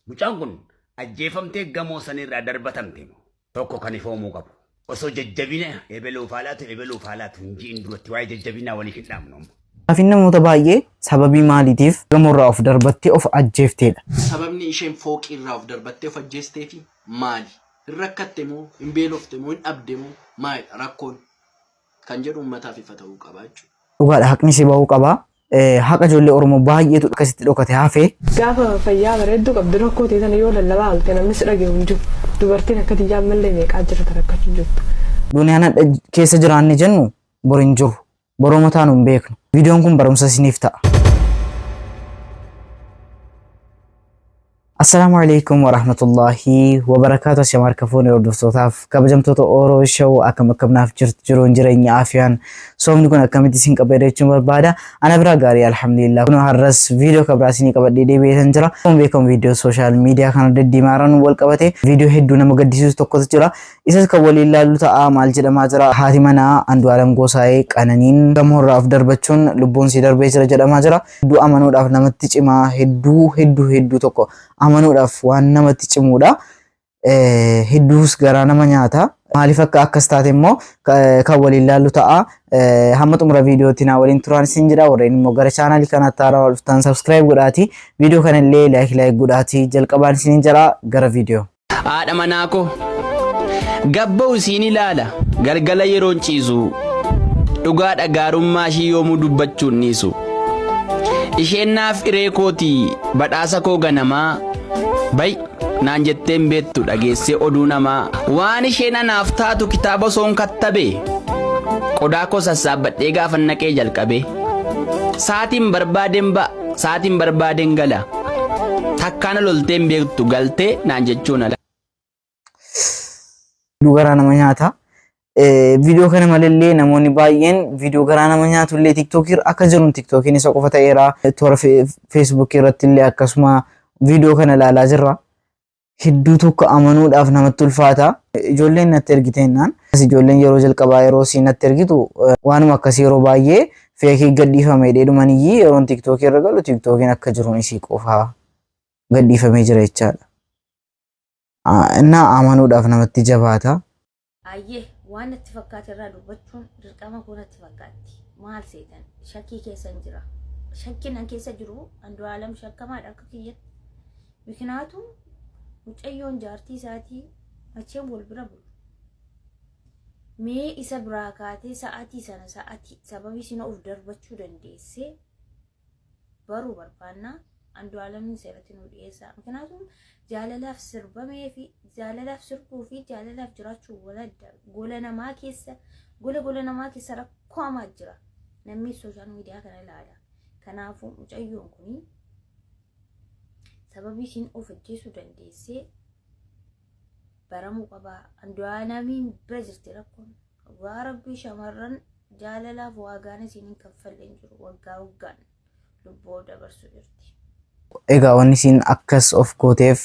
Mucaan kun ajjeefamtee gamoo sanirraa darbatamte moo tokko kan ifoomuu qabu. Osoo jajjabina ebeluuf haalaatu hin jiin duratti waa'ee jajjabinaa waliif hin dhaamnu. Afin namoota baay'ee sababii maaliitiif gamoorraa of darbattee of ajjeefteedha. Sababni isheen fooqirraa of darbattee of ajjeesteefi maali? Hin rakkatte moo hin beelofte moo hin dhabde moo maali rakkoon kan jedhu uummataaf ifa ta'uu qaba jechuudha. Dhugaadha, haqni si bahuu qaba. Haqa ijoollee Oromoo baay'eetu akkasitti dhokate hafee. Gaafa fayyaa bareedduu qabdu rakkoo ta'e sana yoo lallabaa halte namni si dhaga'u hin jiru. Dubartiin akka tiyyaa mallee meeqaa jirta rakkachuu jirtu. Duniyaan keessa jiraanne jennu bor hin jiru. Boroo mataan hin beeknu. Viidiyoon kun barumsa isiniif ta'a. Assalamu alaikum warahmatullahi wabarakatuh. Ashamaa harkafuun hordoftotaaf kabajamtoota Oromoo Show akkam jiruun jireenya afiyaan soomni kun akkamitti isin qabee jechuun barbaada. Ana bira gaarii alhamdulillah. Kun har'as viidiyoo kabraa isinii qabadhee deebi'ee jira. Kun beekamu viidiyoo sooshaal miidiyaa kana deddeemaaran wal qabate viidiyoo hedduu nama gaddisiisu tokkotu jira. Isas kan waliin ilaallu ta'a maal jedhamaa jira. Haati manaa Andu'aalam Gosaayee Qananiin gamoorraa of darbachuun lubbuun si darbee jira jedhamaa jira. Hedduu amanuudhaaf namatti cimaa hedduu tokko amanuudhaaf waan namatti cimuudha. Hedduus garaa nama nyaata. Maaliif akka akkas taate immoo kan waliin ilaallu ta'a. Hamma xumura viidiyootti naa waliin turaan isin jedha. Warreen immoo gara chaanaalii kanaatti haaraa wal dhuftan subscribe godhaati. Viidiyoo kana illee like godhaati. Jalqabaan isin jira gara viidiyoo. Haadha manaa koo gabba'u isiin ilaala galgala yeroon ciisu dhugaadha gaarummaa ishii yoomuu dubbachuun niisu. Isheen naaf hiree kootii badhaasa koo ganamaa bay naan jetteen beettu dhageessee oduu namaa waan isheen anaaf taatu kitaaba soon kattabe qodaa koo sassaabadhee gaafa naqee jalqabe saatiin barbaadeen ba'a saatiin barbaadeen gala takkaana lolteen beektu galtee naan jechuun ala. Garaa nama nyaata. Viidiyoo kana malallee namoonni baay'een viidiyoo garaa nama nyaatu illee TikTok akka jiruun TikTokiin isa qofa ta'eera. Toora Facebook irratti illee akkasuma viidiyoo kana ilaalaa jirra. Hedduu tokko amanuudhaaf namatti ulfaata. Ijoolleen natti ergiteenyaan ijoolleen yeroo jalqabaa yeroo siin natti ergitu waanuma akkasii yeroo baay'ee feekii gadhiifamee dheedhumaniyyi yeroon TikTok irra galu TikTokiin akka jiruun isii qofaa gadhiifamee jira jechaadha. Innaa amanuudhaaf namatti jabaata. Ayyee waan natti fakkaate irraa dubbachuun dirqama koo natti fakkaatti. Maal seetan shakkii keessa jira. Shakkiin an keessa jiru Andu'aalam shakkamaadha akka kiyyatti. Mikinaatu mucayyoon jaartii isaatii acheen wal bira bulu. Mee isa biraa kaatee sa'aatii sababii isin of darbachuu dandeessee baruu barbaannaa Andu'aalamni seeratti nu dhiyeessa. Mikinaatu jaalalaaf sirbamee fi jaalalaaf sirbuu fi jaalalaaf jiraachuu waladda gola namaa keessa rakkoo hamaa jira. Namni sooshaal miidiyaa kana ilaala. Kanaafuu mucayyoon kun sababii isin of ajjeesuu dandeessee baramuu qaba. Andu'aalamiin bira jirti rakkoon. Waa rabbii shamarran jaalalaaf waagaan isin kaffallee jiru waggaa waggaan lubbuu dabarsuu jirti. Egaa wanni isin akkas of gooteef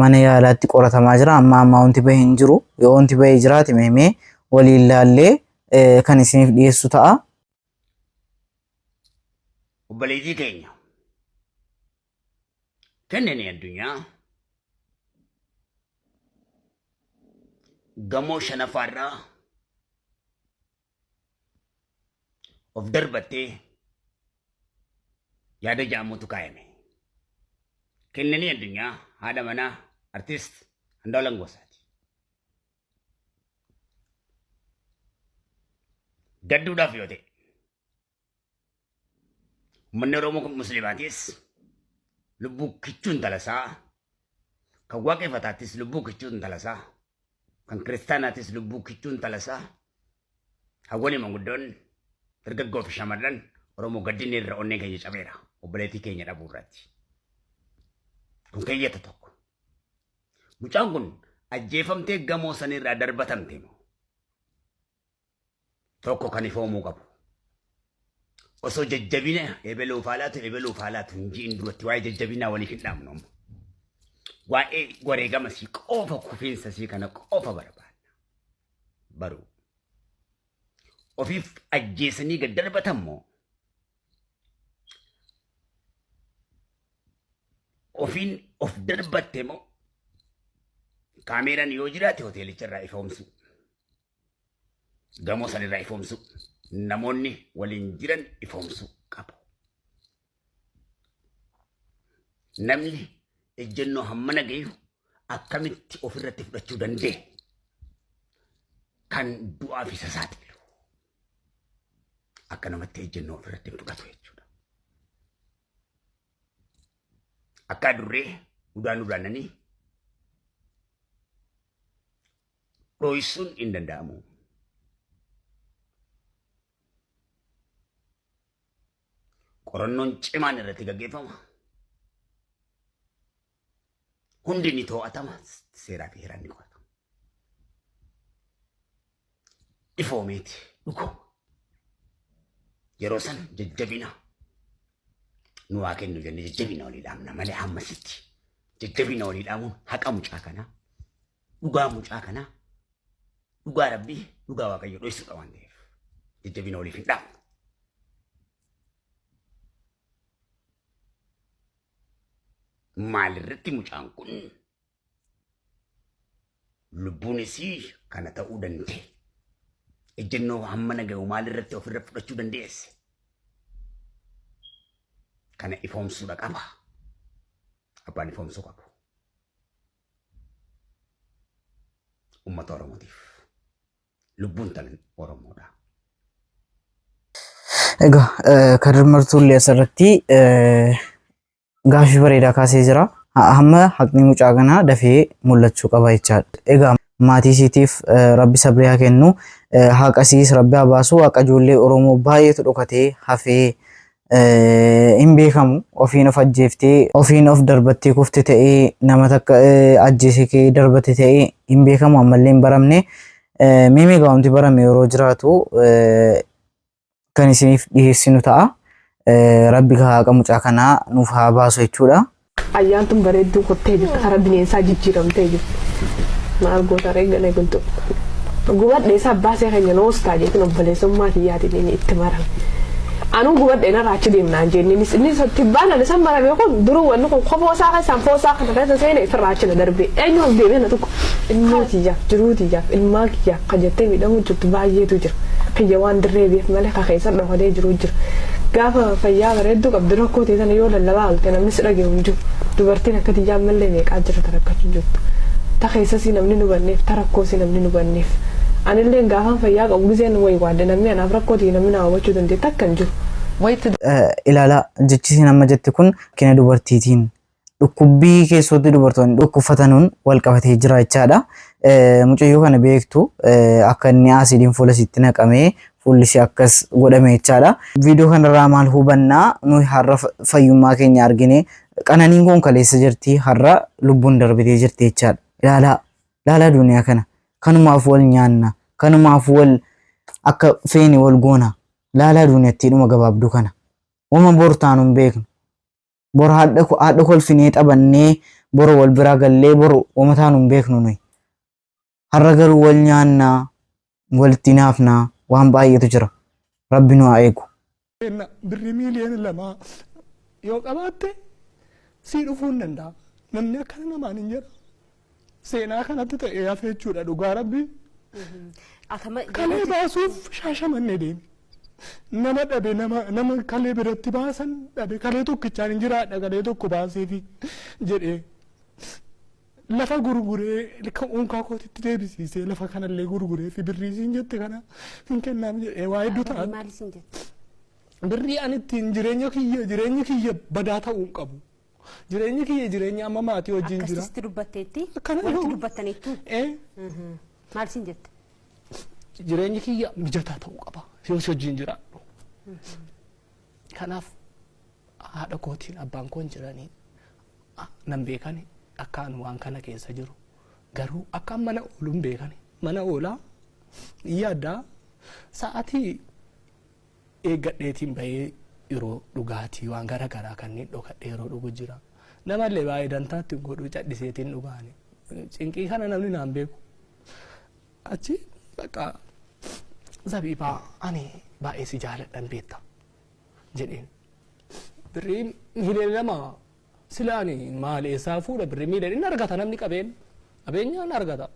mana yaalaatti qoratamaa jira. Amma wanti bahee hin jiru. Yoo wanti bahee jiraate mee waliin ilaallee kan isiniif dhiyeessu ta'a. Obboleettii keenya kennanii addunyaa gamoo shanaffaarraa of darbattee yaada jaamutu kaayame. Kennanii addunyaa haadha manaa artist Andu'aalam Gosaati. Gadduudhaaf yoo ta'e uummanni Oromoo Musliimaatis lubbuu kichuun talasaa, kan waaqeffataattis lubbuu kichuun talasaa, kan kiristaanaatis lubbuu kichuun talasaa, hawwanii manguddoon dargaggoo fi shamarran Oromoo gaddinni irra onneen keenya cabeera. Obboleettii keenya dhabuu irratti. Kun keeyyata tokko. Mucaan kun ajjeefamtee gamoo sanirraa darbatamte moo tokko kan ifoomuu qabu. Osoo jajjabina ebeluuf haalaatu hin jiin duratti waa'ee jajjabinaa waliif hin dhaamnu. Waa'ee wareegama sii qofa kufiinsa sii kana qofa barbaanna. Baruu. Ofiif ajjeesanii gad darbatan moo ofiin of darbatte moo kaameeraan yoo jiraate hoteelicharraa ifoomsu gamoo sanirraa ifoomsu namoonni waliin jiran ifoomsu qabu. Namni ejjennoo hammana gayu akkamitti ofirratti fudhachuu danda'e kan du'aaf isa saaxilu akka namatti ejjennoo ofirratti fudhatu jechuudha. Akka durree udaananii dhoysuun hin danda'amu. Qorannoon cimaan irratti gaggeeffama. Hundi ni to'atama, seeraa fi heeraan ni qoratama. Ifoomeeti dhuguma. Yeroo san jajjabina nu waa kennu jenne jajjabina walii dhaamna malee hammasitti jajjabina walii dhaamuun haqa mucaa kanaa, dhugaa mucaa kanaa, dhugaa Rabbii, dhugaa Waaqayyo dhoysuu qaban ta'eef jajjabina waliif hin dhaamnu. Maalirratti mucaan kun lubbuun isii kana ta'uu danda'e. Ejjennoo hammana gahu maalirratti ofirra fudhachuu dandeesse. Kana ifoomsuudha qaba. Abbaan ifoomsuu qabu. Uummata Oromootiif lubbuun talan Oromoodha. Egaa kan martuullee asirratti gaaffii bareedaa kaasee jira. Hamma haqni mucaa kanaa dafee mul'achuu qaba jechaadha. Egaa maatii isiitiif Rabbi sabrii haa kennu. Haqa isiis Rabbi haa baasu. Haqa ijoollee Oromoo baay'eetu dhokatee hafee hin beekamu. Ofiin of ajjeeftee, ofiin of darbattee kufte ta'ee, nama takka ajjeese kee darbate ta'ee hin beekamu. Ammallee hin baramne. Miimii gaa'umti barame yeroo jiraatu kan isiniif dhiyeessinu ta'a. Rabbi haqa mucaa kanaa nuuf haa baasu jechuudha. Ayyaan tun bareedduu kottee jirti karaa bineensaa jijjiiramtee jirti. Maal goota reeggalee guntu. Gubadhee isaa baasee keenya noostaa jeetiin obboleessummaa kiyyaatiin itti marame. Anuu gubadhee narraa achi deemnaan jenninis inni tibbaan isaan marame kun duruu wanni kun kopoo isaa keessaan foosaa kana keessa seenee ifirraa achi na darbee eenyuuf deemee na tokko ilmoo kiyyaaf jiruu kiyyaaf ilmaa kiyyaaf kan jettee miidhamuu jirtu baay'eetu jira. Kiyya waan dirree beef malee ka keessa dhokatee jiruu jira. Gaafa fayyaa bareedduu qabdu rakkoo teessan yoo lallabaa halte namni si dhagee hin jiru. Dubartiin akka tiyyaa mallee meeqaa jira tarakkachuu jirtu. Ta keessasii namni nu banneef ta rakkoosii namni nu banneef. Anillee gaafaan fayyaa qabu giseen wayi waadde namni anaaf rakkootii namni na hawwachuu dandeetta akka hin jiru. Ilaalaa jechisiin amma jette kun kina dubartiitiin dhukkubbii keessatti dubartoonni dhukkubfatanuun wal qabatee jira jechaadha. Mucayyoo kana beektu akka inni asiidiin fuula sitti naqamee fuulli akkas godhame jechaadha. Viidiyoo kanarraa maal hubannaa nuyi har'a fayyummaa keenya argine qananiin kun kaleessa jirti har'a lubbuun darbitee jirti jechaadha. Ilaalaa duniyaa kana kanumaaf wal nyaanna kanumaaf wal akka feeni wal goona. Ilaalaa duniyaatti dhuma gabaabduu kana. Wama bor taanu hin beeknu. Bor haadha kolfinee xabannee bor wal biraa gallee bor wama taanu hin beeknu nuyi. Har'a garuu wal nyaannaa walitti naafnaa waan baay'eetu jira. Rabbi nu haa eegu. Birri miiliyoona lama yoo qabaatte sii dhufuu hin danda'a. Namni akkana namaan hin jedha. Seenaa kanatti ta'ee hafe jechuudha dhugaa Rabbi. Kalee baasuuf shaashamannee deemi. Nama dhabe nama kalee biratti baasan dhabe kalee tokkichaan hin jiraadha kalee tokko baaseefi jedhee lafa gurguree unkaa kootitti deebisiisee lafa kanallee gurguree fi birrii siin jette kana hin kennaam jedhee waa hedduu ta'a. Birrii ani ittiin jireenya kiyya badaa ta'uu hin qabu. Jireenya kiyya jireenya amma maatii wajjin jira. Akkasitti dubbatteetti walitti dubbattaniittu maal siin jette? Jireenya kiyya mijataa ta'uu qaba. Yoo wajjin jiraadhu. Kanaaf haadha kootiin abbaan koon jiranii nan beekani akkaan waan kana keessa jiru. Garuu akkaan mana ooluu hin beekani. Mana oolaa yaaddaa sa'aatii eeggadheetiin bahee yeroo dhugaatii waan gara garaa kanneen dhokadhee yeroo dhugu jira. Namallee baay'ee dantaatti godhuu cadhiseetiin dhugaani. Cinqii kana namni naan beeku. Achi bakka zabiibaa ani baay'ee si jaaladhan beekta jedheen. Birrii miiliyoona lama silaani maali isaa fuudha birri miidhan inni argata namni qabeenyaan argata.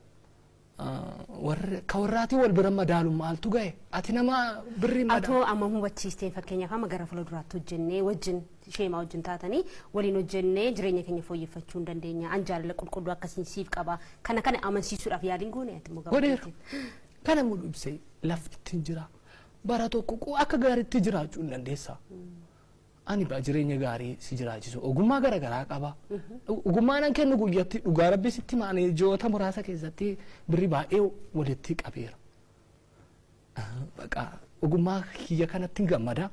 Kawarraati wal bira madaalu maaltu gahe ati nama birri madaalu. Atoo amma hubachiistee fakkeenyaaf amma gara fuulduraatti hojjennee wajjin sheemaa wajjin taatanii waliin hojjennee jireenya keenya fooyyeffachuu hin dandeenya. An jaalala qulqulluu akkasiin siif qaba. Kana amansiisuudhaaf yaaliin goone ati immoo gabaabatti. Kana mulu ibsee lafti ittiin jira. Bara tokko akka gaariitti jiraachuu hin dandeessa. Ani ba jireenya gaarii si jiraachisu ogummaa garaa qaba. Ogummaan an kennu guyyatti dhugaa rabbi sitti maane joota muraasa keessatti birri baay'ee walitti qabeera. Baqa ogummaa kiyya kanatti gammada.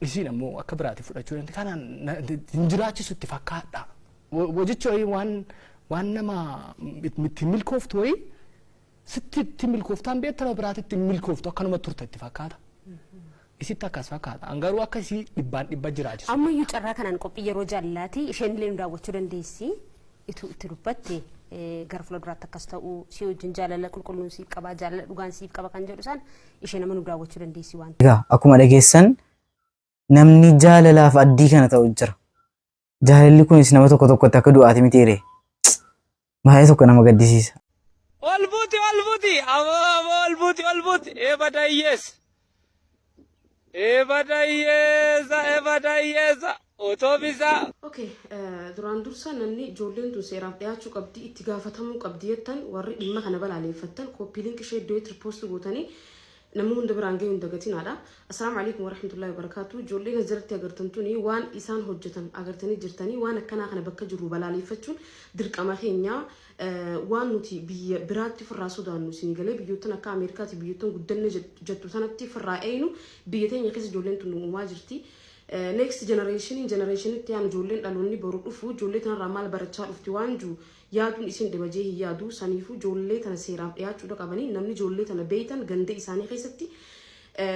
Isiin ammoo akka biraatti fudhachuu dandeenya. Kanaan jiraachisu itti fakkaadha. Wajichi waan nama itti milkooftu wayii sitti itti milkooftaan beektama biraatti itti milkooftu akkanuma turte itti fakkaata. Isitti akkas fakkaata. Angaruu akkasii dhibba jiraachisu. Amma iyyuu carraa kanaan qophii yeroo jaallati isheen illee nu daawwachuu dandeessi. Itti dubbatte gara fuulduraatti akkas ta'uu si wajjin jaalala qulqulluun siif qaba jaalala dhugaan siif qaba kan jedhu san ishee nama nu daawwachuu dandeessi waan. Egaa akkuma dhageessan namni jaalalaaf addii kana ta'u jira. Jaalalli kunis nama tokkotti akka du'aati miti hiree. Baay'ee tokko nama gaddisiisa. Olbuuti eebadayyees. Ebadayyeesa otobisa. Okay, duraan dursa namni ijoolleen tun seeraaf dhiyaachuu qabdi itti gaafatamuu qabdi jettan warri dhimma kana balaaleffattan koppii linkii ishee iddoo itti riipoosti gootanii namni hunda biraan gahuu hin dagatinaadha. Assalaamu alaikum warahmatullahi wabarakatuh. Ijoolleen asirratti agartan tuni waan isaan hojjetan agartanii jirtanii waan akkanaa kana bakka jiru balaaleffachuun dirqama keenya. Waan nuti biyya biraatti firraa sodaannu sinigalee biyyoottan akka Ameerikaatti biyyoottan guddanne jettu sanatti firraa eeynu biyya teenya keessa ijoolleen tun uumaa jirti. Next generation itti aan ijoolleen dhaloonni boru dhufu ijoollee tanarraa maal barachaa dhufti waan jiru yaaduun isin dhibajee hin yaadu saniifuu ijoollee tana seeraaf dhiyaachuudha qabanii namni ijoollee tana beeytan ganda isaanii keessatti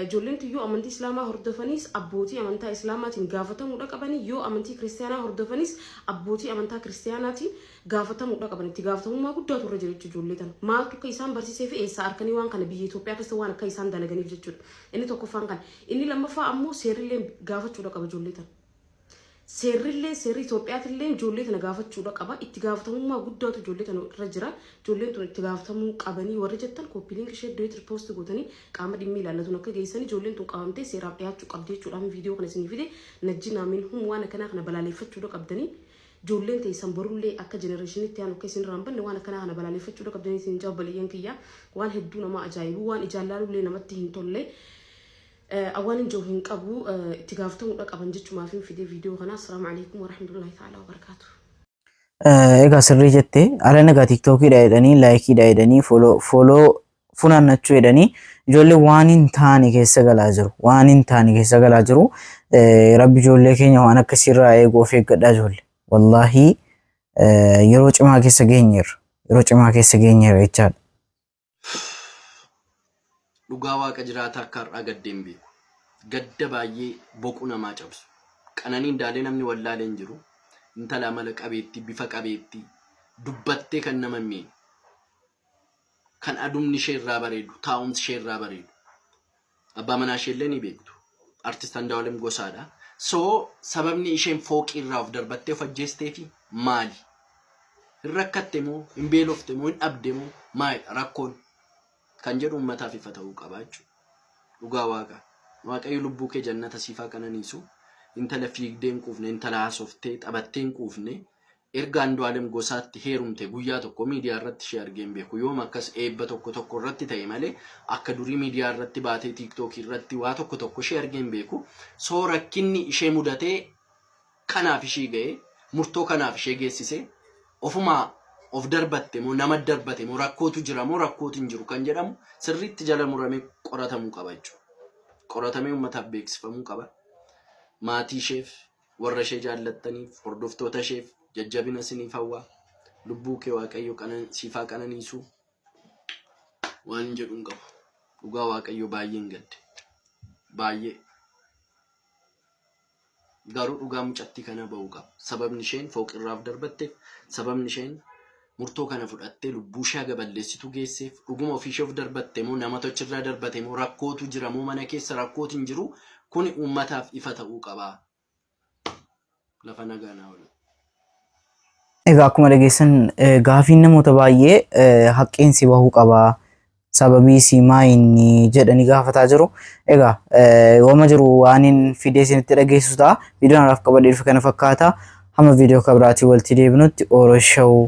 ijoolleen yoo amantii islaamaa hordofanis abbootii amantaa islaamaatiin gaafatamuudha qabanii yoo amantii kiristaanaa hordofanis abbootii amantaa kiristaanaatiin gaafatamuudha qaban itti gaafatamummaa guddaatu irra jira jechuudha ijoollee tana maaltu akka isaan barsiisee fi eessaa harkanii waan kana biyya Itoophiyaa keessa waan akka isaan dalaganiif jechuudha inni tokkoffaan kana inni lammaffaa ammoo seerrilee gaafachuudha qaba ijoollee tana seerri Itoophiyaatiillee ijoollee tana gaafachuudha qaba itti gaafatamummaa guddaatu ijoollee tana irra jira ijoolleen tun itti gaafatamuu qabanii warri jettan koppii linkii ishee iddoo itti poosti gootanii qaama dhimmi ilaallatuun akka geessanii ijoolleen tun qabamtee seeraaf dhiyaachuu qabdi jechuudhaan viidiyoo kana isinii fide najji naamiin waan akkanaa kana balaaleffachuudha qabdanii ijoolleen teessan borullee akka jenereeshinitti aanu akka isin raambanne waan akkanaa kana balaaleffachuudha qabdanii isin jaabbaliyyaan kiyyaa waan hedduu nama ajaa'ibu waan ijaalaalullee namatti hin tolle أولاً جوهين قبو اتقافتهم وقبن جتش ما فين في دي فيديو هنا السلام عليكم ورحمة الله تعالى وبركاته. Egaa sirrii jettee ala nagaa tiiktookii dhaayidhanii laayikii dhaayidhanii fooloo funaannachuu jedhanii ijoollee waan hin taane keessa galaa jiru rabbi ijoollee keenya waan akkasirraa eeguu of eeggadhaa ijoollee wallaahi yeroo cimaa keessa geenyeerra jechaadha. Dhugaa waaqa jiraataa akka har'aa gaddeen beeku. Gadda baay'ee boqu namaa cabsu. Qananiin daalee namni wallaaleen jiru. Intala amala qabeetti bifa qabeetti dubbattee kan nama miidhu. Kan adumni ishee irraa bareedu, taa'umsi ishee irraa bareedu. Abbaa manaa ishee illee ni beektu. Artist Andu'aalem Gosaadha. Sababni isheen fooqii irraa of darbattee of ajjeestee fi maali? Hin rakkatte moo, hin beelofte moo, hin dhabde moo, maalidha rakkoon? Kan jedhu uummataaf ifa ta'uu qaba jechuudha. Dhugaa waaqa. Waaqayyo lubbuu kee jannata siifaa kananiisu. Intala fiigdee hin quufne, intala haasoftee taphattee hin quufne. Erga Andu'aalem Gosaatti heerumte guyyaa tokko miidiyaa irratti ishee argee hin beeku. Yoom akkas eebba tokko irratti ta'e malee akka durii miidiyaa irratti baatee tiiktookii irratti waa tokko ishee argee hin beeku. Soo rakkinni ishee mudatee kanaaf ishee ga'ee murtoo kanaaf ishee geessisee ofumaa of darbatte moo nama darbate moo rakkootu jira moo rakkootu hin jiru kan jedhamu sirriitti jala muramee qoratamuu qaba jechuudha. Qoratamee uummataaf beeksifamuu qaba. Maatii isheef warra ishee jaallattaniif hordoftoota isheef jajjabina isiniif hawwaa. Lubbuu kee waaqayyo siifaa qananiisu waan hin jedhuun qabu. Dhugaa waaqayyo baay'ee hin gadde. Baay'ee. Garuu dhugaa mucattii kana ba'uu qaba. Sababni isheen fooqirraaf darbatteef sababni isheen murtoo kana fudhattee lubbuu ishee gaballeessitu geesseef dhuguma ofiishee of darbatte moo nama tochirraa darbate moo rakkootu jira moo mana keessa rakkootu hin jiru kun uummataaf ifa ta'uu qaba. lafa nagaa naa oolu. Egaa akkuma dhageessan gaafiin namoota baay'ee haqqeen si bahuu qabaa sababii si maayinni jedhanii gaafataa jiru. Egaa wama jiru waanin fidee isinitti dhageessu ta'a. Viidiyoon haraaf qabadhee dhufe kana fakkaata. Hamma viidiyoo kabiraatii walitti deebinutti Orooshaw